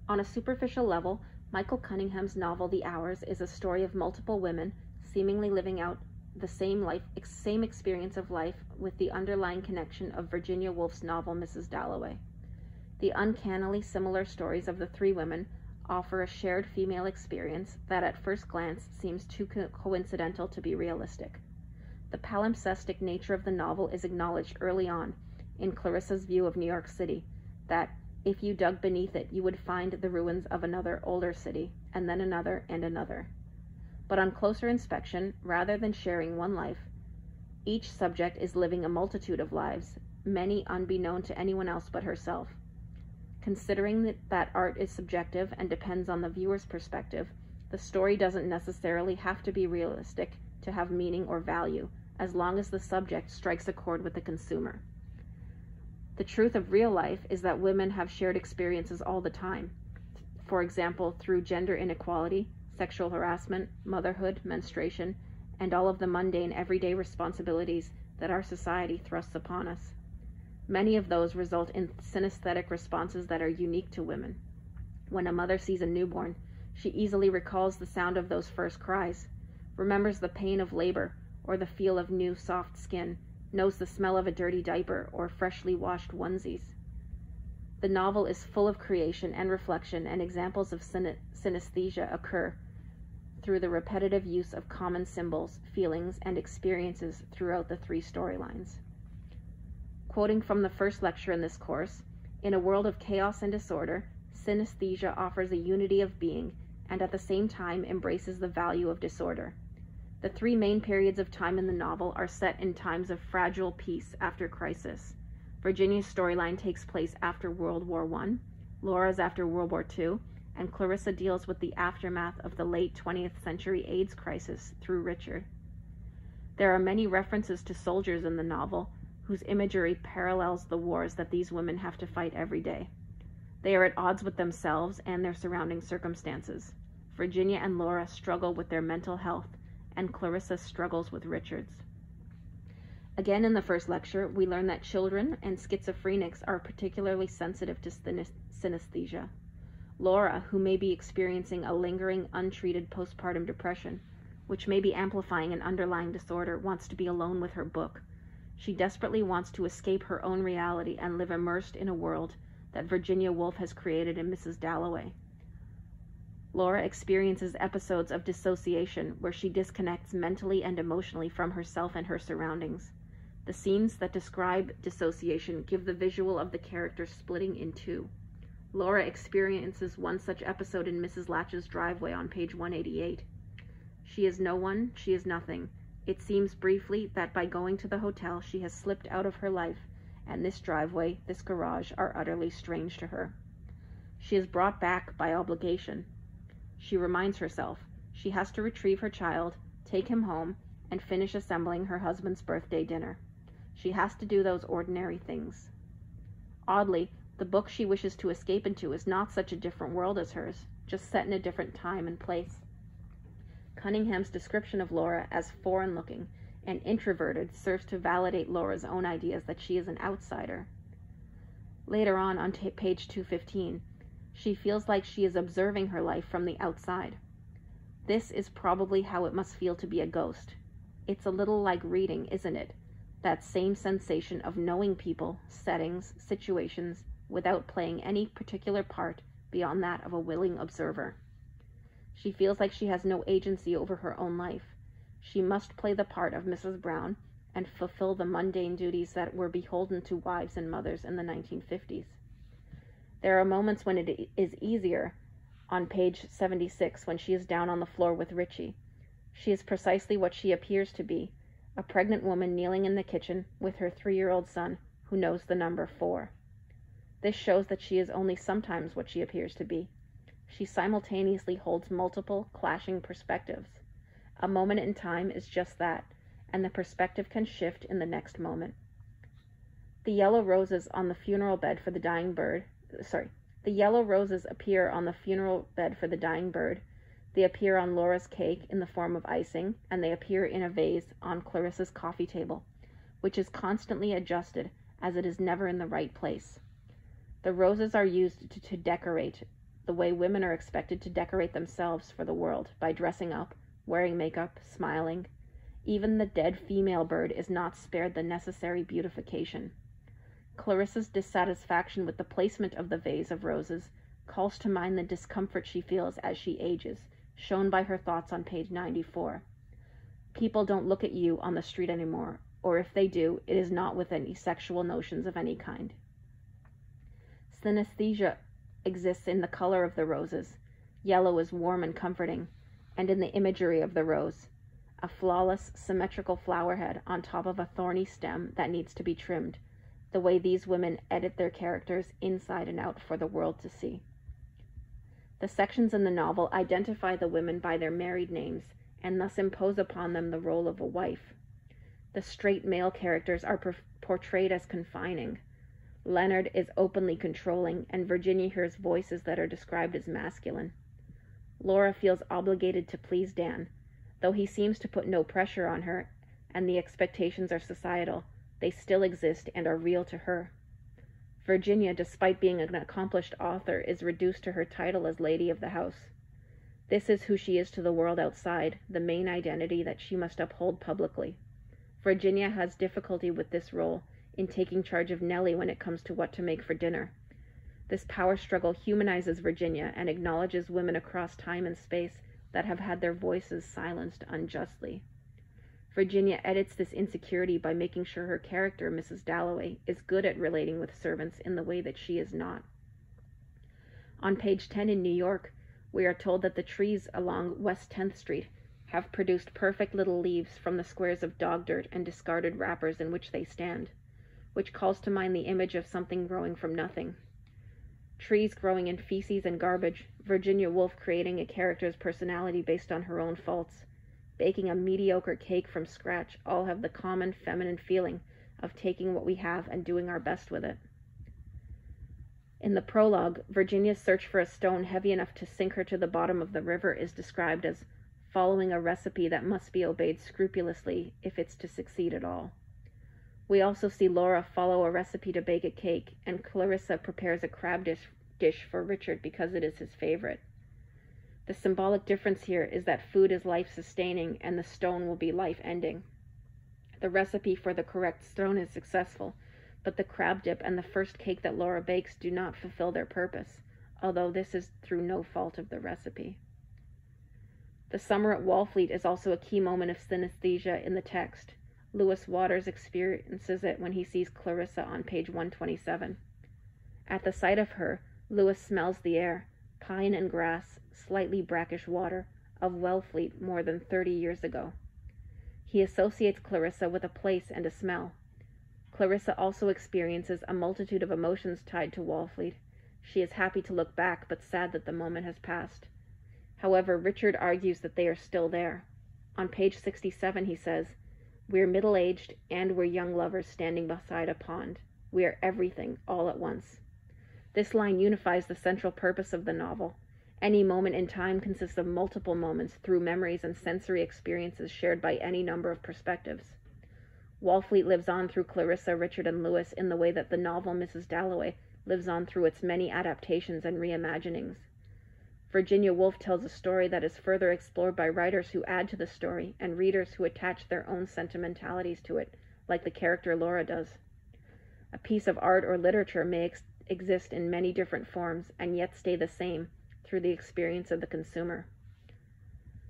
On a superficial level, Michael Cunningham's novel The Hours is a story of multiple women seemingly living out the same experience of life with the underlying connection of Virginia Woolf's novel Mrs. Dalloway. The uncannily similar stories of the three women offer a shared female experience that at first glance seems too coincidental to be realistic. The palimpsestic nature of the novel is acknowledged early on in Clarissa's view of New York City, that if you dug beneath it, you would find the ruins of another older city, and then another and another. But on closer inspection, rather than sharing one life, each subject is living a multitude of lives, many unbeknown to anyone else but herself. Considering that art is subjective and depends on the viewer's perspective, the story doesn't necessarily have to be realistic to have meaning or value, as long as the subject strikes a chord with the consumer. The truth of real life is that women have shared experiences all the time. For example, through gender inequality, sexual harassment, motherhood, menstruation, and all of the mundane everyday responsibilities that our society thrusts upon us. Many of those result in synesthetic responses that are unique to women. When a mother sees a newborn, she easily recalls the sound of those first cries, remembers the pain of labor or the feel of new soft skin, knows the smell of a dirty diaper or freshly washed onesies. The novel is full of creation and reflection, and examples of synesthesia occur through the repetitive use of common symbols, feelings, and experiences throughout the three storylines. Quoting from the first lecture in this course, in a world of chaos and disorder, synesthesia offers a unity of being and at the same time embraces the value of disorder. The three main periods of time in the novel are set in times of fragile peace after crisis. Virginia's storyline takes place after World War I, Laura's after World War II, and Clarissa deals with the aftermath of the late 20th century AIDS crisis through Richard. There are many references to soldiers in the novel, whose imagery parallels the wars that these women have to fight every day. They are at odds with themselves and their surrounding circumstances. Virginia and Laura struggle with their mental health, and Clarissa struggles with Richard's. Again, in the first lecture, we learn that children and schizophrenics are particularly sensitive to synesthesia. Laura, who may be experiencing a lingering, untreated postpartum depression, which may be amplifying an underlying disorder, wants to be alone with her book. She desperately wants to escape her own reality and live immersed in a world that Virginia Woolf has created in Mrs. Dalloway. Laura experiences episodes of dissociation where she disconnects mentally and emotionally from herself and her surroundings. The scenes that describe dissociation give the visual of the character splitting in two. Laura experiences one such episode in Mrs. Latch's driveway on page 188. She is no one, she is nothing. It seems briefly that by going to the hotel she has slipped out of her life, and this driveway, this garage, are utterly strange to her. She is brought back by obligation. She reminds herself she has to retrieve her child, take him home, and finish assembling her husband's birthday dinner. She has to do those ordinary things. Oddly, the book she wishes to escape into is not such a different world as hers, just set in a different time and place. Cunningham's description of Laura as foreign-looking and introverted serves to validate Laura's own ideas that she is an outsider. Later on page 215, she feels like she is observing her life from the outside. This is probably how it must feel to be a ghost. It's a little like reading, isn't it? That same sensation of knowing people, settings, situations, without playing any particular part beyond that of a willing observer. She feels like she has no agency over her own life. She must play the part of Mrs. Brown and fulfill the mundane duties that were beholden to wives and mothers in the 1950s. There are moments when it is easier, on page 76, when she is down on the floor with Richie. She is precisely what she appears to be, a pregnant woman kneeling in the kitchen with her 3-year-old son who knows the number 4. This shows that she is only sometimes what she appears to be. She simultaneously holds multiple, clashing perspectives. A moment in time is just that, and the perspective can shift in the next moment. The yellow roses on the funeral bed for the dying bird, the yellow roses appear on the funeral bed for the dying bird. They appear on Laura's cake in the form of icing, and they appear in a vase on Clarissa's coffee table, which is constantly adjusted as it is never in the right place. The roses are used to decorate, the way women are expected to decorate themselves for the world by dressing up, wearing makeup, smiling. Even the dead female bird is not spared the necessary beautification. Clarissa's dissatisfaction with the placement of the vase of roses calls to mind the discomfort she feels as she ages, shown by her thoughts on page 94. People don't look at you on the street anymore, or if they do, it is not with any sexual notions of any kind. Synesthesia exists in the color of the roses. Yellow is warm and comforting, and in the imagery of the rose, a flawless, symmetrical flower head on top of a thorny stem that needs to be trimmed, the way these women edit their characters inside and out for the world to see. The sections in the novel identify the women by their married names and thus impose upon them the role of a wife. The straight male characters are portrayed as confining. Leonard is openly controlling, and Virginia hears voices that are described as masculine. Laura feels obligated to please Dan, though he seems to put no pressure on her, and the expectations are societal. They still exist and are real to her. Virginia, despite being an accomplished author, is reduced to her title as Lady of the House. This is who she is to the world outside, the main identity that she must uphold publicly. Virginia has difficulty with this role in taking charge of Nellie when it comes to what to make for dinner. This power struggle humanizes Virginia and acknowledges women across time and space that have had their voices silenced unjustly. Virginia edits this insecurity by making sure her character, Mrs. Dalloway, is good at relating with servants in the way that she is not. On page 10 in New York, we are told that the trees along West 10th Street have produced perfect little leaves from the squares of dog dirt and discarded wrappers in which they stand, which calls to mind the image of something growing from nothing. Trees growing in feces and garbage, Virginia Woolf creating a character's personality based on her own faults, baking a mediocre cake from scratch, all have the common feminine feeling of taking what we have and doing our best with it. In the prologue, Virginia's search for a stone heavy enough to sink her to the bottom of the river is described as following a recipe that must be obeyed scrupulously if it's to succeed at all. We also see Laura follow a recipe to bake a cake, and Clarissa prepares a crab dish for Richard because it is his favorite. The symbolic difference here is that food is life-sustaining and the stone will be life-ending. The recipe for the correct stone is successful, but the crab dip and the first cake that Laura bakes do not fulfill their purpose, although this is through no fault of the recipe. The summer at Wallfleet is also a key moment of synesthesia in the text. Lewis Waters experiences it when he sees Clarissa on page 127. At the sight of her, Lewis smells the air, pine and grass, slightly brackish water, of Wellfleet more than 30 years ago. He associates Clarissa with a place and a smell. Clarissa also experiences a multitude of emotions tied to Wallfleet. She is happy to look back, but sad that the moment has passed. However, Richard argues that they are still there. On page 67 he says, "We're middle-aged and we're young lovers standing beside a pond. We are everything, all at once." This line unifies the central purpose of the novel. Any moment in time consists of multiple moments through memories and sensory experiences shared by any number of perspectives. Wallfleet lives on through Clarissa, Richard, and Lewis in the way that the novel Mrs. Dalloway lives on through its many adaptations and reimaginings. Virginia Woolf tells a story that is further explored by writers who add to the story and readers who attach their own sentimentalities to it, like the character Laura does. A piece of art or literature may exist in many different forms and yet stay the same through the experience of the consumer.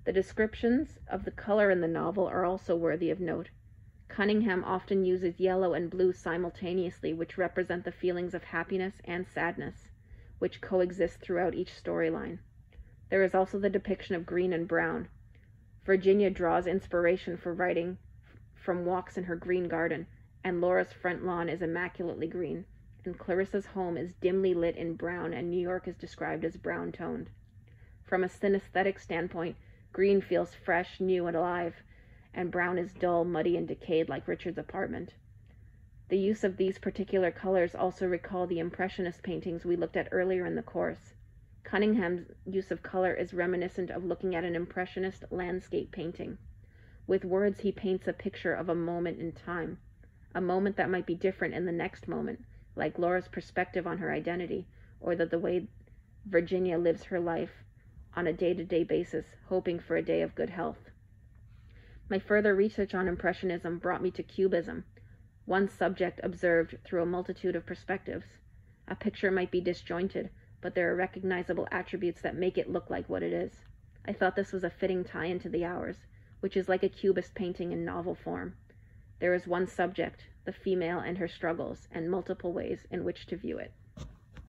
The descriptions of the color in the novel are also worthy of note. Cunningham often uses yellow and blue simultaneously, which represent the feelings of happiness and sadness, which coexist throughout each storyline. There is also the depiction of green and brown. Virginia draws inspiration for writing from walks in her green garden, and Laura's front lawn is immaculately green, and Clarissa's home is dimly lit in brown, and New York is described as brown-toned. From a synesthetic standpoint, green feels fresh, new, and alive, and brown is dull, muddy, and decayed like Richard's apartment. The use of these particular colors also recall the Impressionist paintings we looked at earlier in the course. Cunningham's use of color is reminiscent of looking at an Impressionist landscape painting. With words, he paints a picture of a moment in time, a moment that might be different in the next moment, like Laura's perspective on her identity, or the way Virginia lives her life on a day-to-day basis, hoping for a day of good health. My further research on Impressionism brought me to Cubism, one subject observed through a multitude of perspectives. A picture might be disjointed, but there are recognizable attributes that make it look like what it is. I thought this was a fitting tie-in to the Hours, which is like a Cubist painting in novel form. There is one subject, the female and her struggles, and multiple ways in which to view it.